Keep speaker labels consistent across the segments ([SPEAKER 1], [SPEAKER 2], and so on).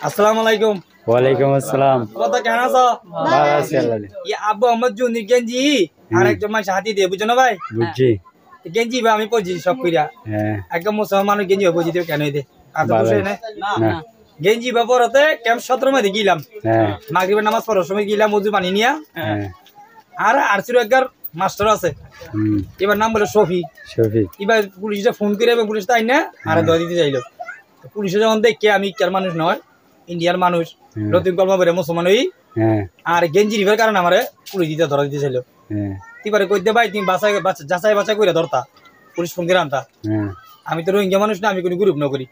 [SPEAKER 1] আসসালামু আলাইকুম।
[SPEAKER 2] ওয়ালাইকুম আসসালাম।
[SPEAKER 1] কত কেন আছো?
[SPEAKER 2] ভালো আছি আল্লাহ।
[SPEAKER 1] আব্বু আমার জন্য গেঞ্জি আর একজন মানুষ হাতি দিয়ে বুঝছো না ভাই?
[SPEAKER 2] বুঝছি।
[SPEAKER 1] গেঞ্জি বা আমি পড়ছি সব কইরা। একদম মুসলমান কেঞ্জি বুঝি দিও কেন দে আর তো বুঝে না গেঞ্জি বা পরতে ক্যাম্প 17 মধ্যে গেলাম। মাগরিবের নামাজ পড়ার সময় গেলাম ওযু পানি নিয়া। আর আরসির একবার মাস্টার আছে। এবার নাম বলে শফি। এবার পুলিশে ফোন করে এবং পুলিশ তাই না আরে দই দিতে যাইলো। পুলিশে যখন দেখে আমি কেয়ার মানুষ নয় ইন্ডিয়ার মানুষ নতুন কলমা বলে মুসলমান হই আর গেঞ্জি রিভার কারণে আমারে পুলিশ দিতে ধরা দিতে চাইলো। এবারে কইতে ভাই তুমি যাচাই বাছাই করে ধরতা পুলিশ ফোন করে আনতা। আমি তো রোহিঙ্গা মানুষ না আমি কোনো গ্রুপ না করি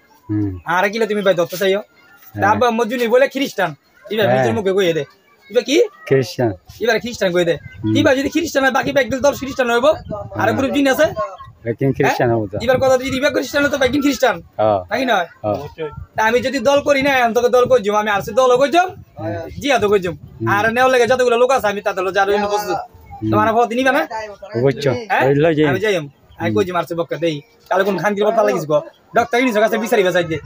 [SPEAKER 1] আর কিলে তুমি ভাই ধরতে চাইও আব্বা মজুনি বলে খ্রিস্টান এবার নিজের মুখে কইয়ে দে এবার কি খ্রিস্টান এবার খ্রিস্টান কইয়ে দে এবার যদি খ্রিস্টান হয় বাকি ব্যাগ দল খ্রিস্টান হইব আর গ্রুপ জিন আছে খ্রিস্টান হবো এবার কথা যদি বিবেক খ্রিস্টান তো ব্যাগিন খ্রিস্টান নাকি নয় আমি যদি দল করি না তোকে দল করছি আমি আর দল করছম জিয়া তো করছম আর নেওয়া লাগে যতগুলো লোক আছে আমি তাদের যার প্রস্তুত তোমার পথ নিবে না আমি যাই আমি কইছি মারছে বক্কা দেই তাহলে কোন খানকির কথা লাগিস গো ডক্টর ইনিস কাছে বিচারি বাসাই দে।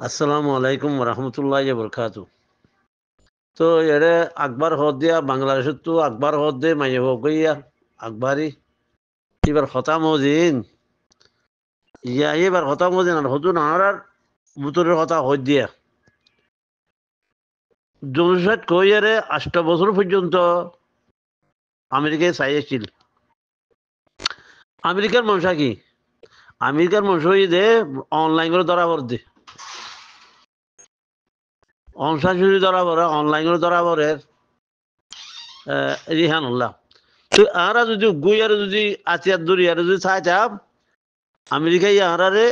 [SPEAKER 3] আসসালামু আলাইকুম ওয়া রাহমাতুল্লাহি ওয়া বারাকাতুহু। তো এরে আকবর হদ দিয়া বাংলাদেশত তো আকবর হদ দে মাইয়ে হইয়া আকবরই এবার হতা মজিন ইয়া এবার হতা মজিন আর হতুন আর বুতরের কথা হদ দিয়া জনসাদ কইয়ারে 8 বছর পর্যন্ত আমেরিকায় চাইছিল। আমেরিকার মানুষ কি আমেরিকার মানুষ দে অনলাইন করে ধরা পড়ে দে অনসাশুরি ধরা পড়ে অনলাইন করে ধরা পড়ে রিহানুল্লাহ। তো আরা যদি গুইয়ার যদি আচিয়ার দূরি আর যদি চাই চাপ আমেরিকায় আরারে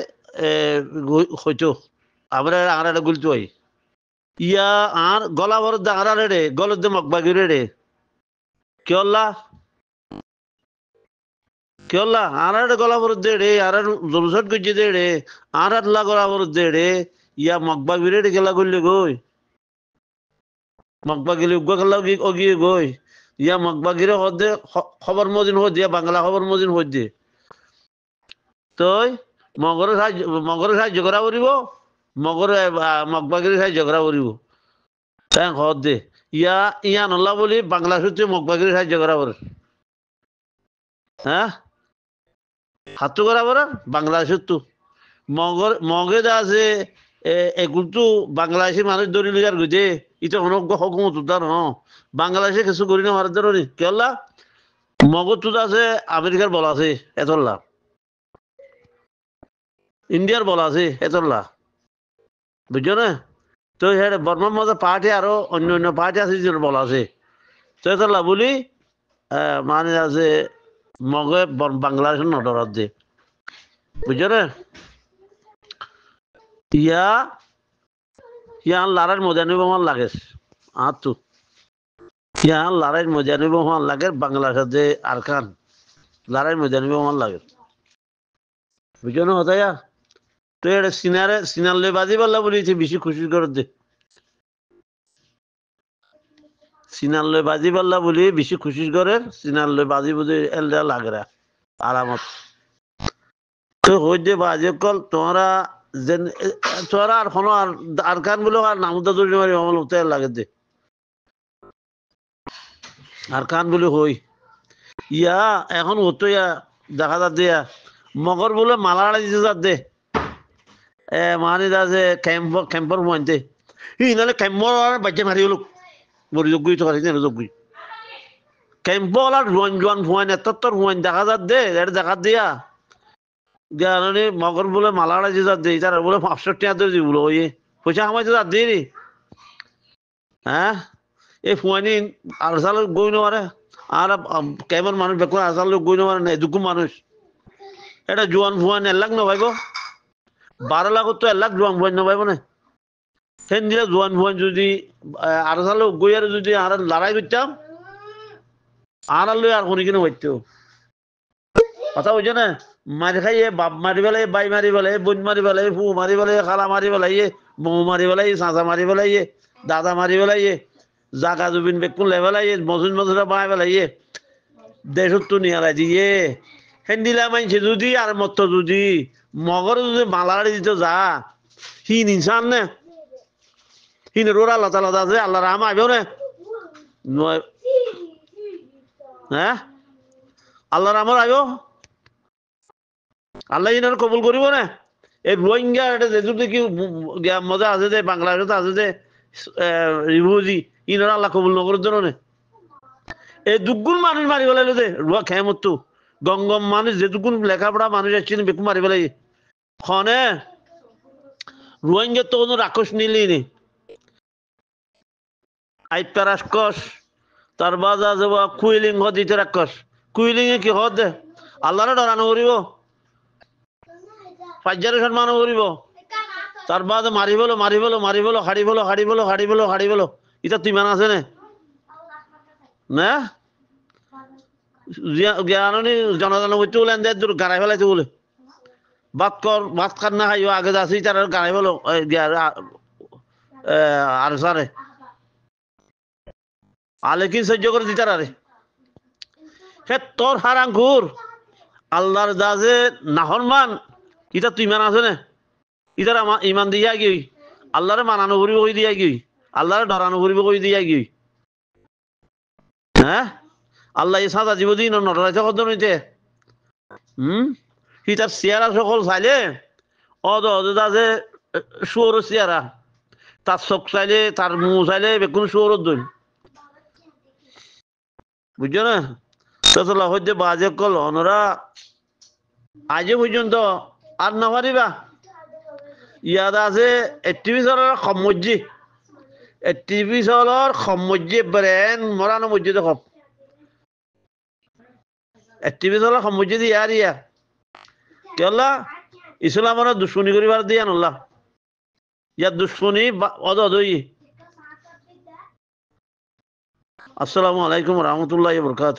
[SPEAKER 3] হইতো আবার আরারে গুলতো হয় ইয়া আর গলা ভর দে আরারে রে গলত দে মকবাগিরে রে কেল্লা কেল্লা আরারে গলা ভর দে রে আর জলসট গজে দে রে আর গলা ভর দে রে ইয়া মকবাগিরে রে গেলা গুললে গই মকবাগিলে উগ্র খেলা অগিয়ে গই ইয়া মকবাগিরে হদে খবর মদিন হদ দিয়া বাংলা খবর মদিন হদ দিয়ে তই মগরের সাহায্য করা করিব মগরে মকবাগিরি সাহায্য করা করিব তাই হদ দে ইয়া ইয়া নল্লা বলি বাংলা সূত্রে মকবাগিরি সাহায্য করা করে হ্যাঁ হাতু করা করে বাংলা সূত্র মগে যা আছে এগুলো বাংলাদেশের মানুষ ধরে লিজার গুজে এটা অনজ্ঞ হকুমত উদ্ধার ন বাংলাদেশে কিছু করি না ভারতের কেলা মগজ আছে আমেরিকার বলা আছে এতল্লা ইন্ডিয়ার বলা আছে এতল্লা বুঝছো না। তো হ্যাঁ বর্মার মধ্যে পার্টি আরো অন্য অন্য পার্টি আছে যে বলা আছে তো এতল্লা বলি মানে আছে মগে বাংলাদেশের নটরাত দে বুঝছো না। ইয়া ইয়া লারার মজা নিব আমার লাগে আর তো ইয়া লারাই মজা নিব আমার লাগে বাংলাদেশের যে আরকান লারাই মজা নিব আমার লাগে বুঝছো না হতাইয়া। তো এটা সিনার লই বাজি পারলা বলেছি বেশি খুশি করে দে সিনার লই বাজি পারলা বলি বেশি খুশি করে সিনার লই বাজি বুঝে এলদা লাগরা আরামত তো হই দে বাজি কল তোমরা যেন তোরা আর কোনো আর কান বলে আর নামটা ধরে মারি আমার হতে লাগে দে আর কান বলে হই ইয়া এখন হতো ইয়া দেখা যা দিয়া মগর বলে মালা দিতে যা দে মানে আছে ক্যাম্পর মধ্যে নাহলে ক্যাম্পর বাচ্চা মারি হলো বড় যোগ্যই তো পারি না যোগ্যই ক্যাম্পল আর জোয়ান ফুয়ান এত ফুয়ান দেখা যাত দে এটা দেখা দিয়া জ্ঞানী মগর বলে মালাড়া যে যাত দে তার বলে 500 টাকা দিয়ে দিবলো ওই পয়সা আমায় তো যাত দিয়ে নি হ্যাঁ এই ফুয়ানি আর সাল গই নারে আর কেমন মানুষ বেকুন আর সাল গই নারে না দুকু মানুষ এটা জোয়ান ফুয়ান 1 লাখ না ভাইব 12 লাখ তো 1 লাখ জোয়ান ফুয়ান না ভাইব না সেন দিলে জোয়ান ফুয়ান যদি আর সাল গই আর যদি আর লড়াই করতাম আর লই আর কোনি কিনে হইতো কথা বুঝছো না মারি খাইয়ে বাপ মারি বেলাই বাই মারি বেলাই বোন মারি বেলাই ফু মারি বেলাই খালা মারি বেলাইয়ে বউ মারি বেলাই চাচা মারি বেলাইয়ে দাদা মারি বেলাইয়ে জাগা জুবিন বেকুন লে বেলাইয়ে মজুন মজুরা বাই বেলাইয়ে দেশত তো নিয়ে দিয়ে হেন্দিলা মাইছে যদি আর মত যদি মগর যদি মালাড়ি দিত যা হি নিশান নে হিনে রোর আল্লাহ তালা আছে আল্লাহ রাম আইবেও না হ্যাঁ আল্লাহ রামর আইব আল্লাহ ইনার কবুল করিব না এই রোহিঙ্গা এটা যেহেতু দেখি মজা আছে যে বাংলাদেশে আছে যে রিভুজি ইনার আল্লাহ কবুল নগরের জন্য এই দুগুণ মানুষ মারি ফেলাইলো যে রুয়া খেয়ে মতো গঙ্গম মানুষ যেটুকুন লেখাপড়া মানুষ আসছিল বেকু মারি ফেলাই খনে রোহিঙ্গা তো কোনো রাক্ষস নিলি নি আইপা রাক্ষস তার বাজা যাব কুইলিং হদিতে রাক্ষস কুইলিং এ কি হদ আল্লাহরে ডরানো করিব পাঁচজারে সম্মান করিব তার বাদে মারি বলো হাড়ি বলো এটা তুই মান আছে না জ্ঞানী জনগণ বলতে বলে দূর গাড়াই ফেলাইতে বলে ভাত খান না খাইও আগে যাচ্ছি তার গাড়াই বলো আর সারে আলে কি সহ্য করে দিতার আরে সে তোর হারাঙ্কুর আল্লাহর দাজে নাহরমান ইটা তুই মান আছে না ইটার আমার ইমান দিয়া গিয়ে আল্লাহরে মানানো করিব কই দিয়া গিয়ে আল্লাহরে ডরানো করিব কই দিয়া গিয়ে হ্যাঁ আল্লাহ এই সাদা জীব দিন নটরাইতে কত নিতে সি তার চেয়ারা সকল চাইলে যে শুয়োর চেয়ারা তার চোখ চাইলে তার মুখ চাইলে বেকুন শুয়োর দই বুঝছো না তাহলে হইতে বাজে কল অনরা আজও পর্যন্ত আর না পারিবা ইয়াদ আছে টিভি চলার সম্মজ্জি টিভি চলার সম্মজ্জি ব্রেন মরানো মসজিদ দেখো টিভি চলার সম্মজ্জি দিয়ে আর ইয়া কেলা ইসলামের দুশ্মনী করিবার দিয়া নল্লা ইয়ার দুশ্মনী অদই আসসালামু আলাইকুম রহমতুল্লাহ বরকাত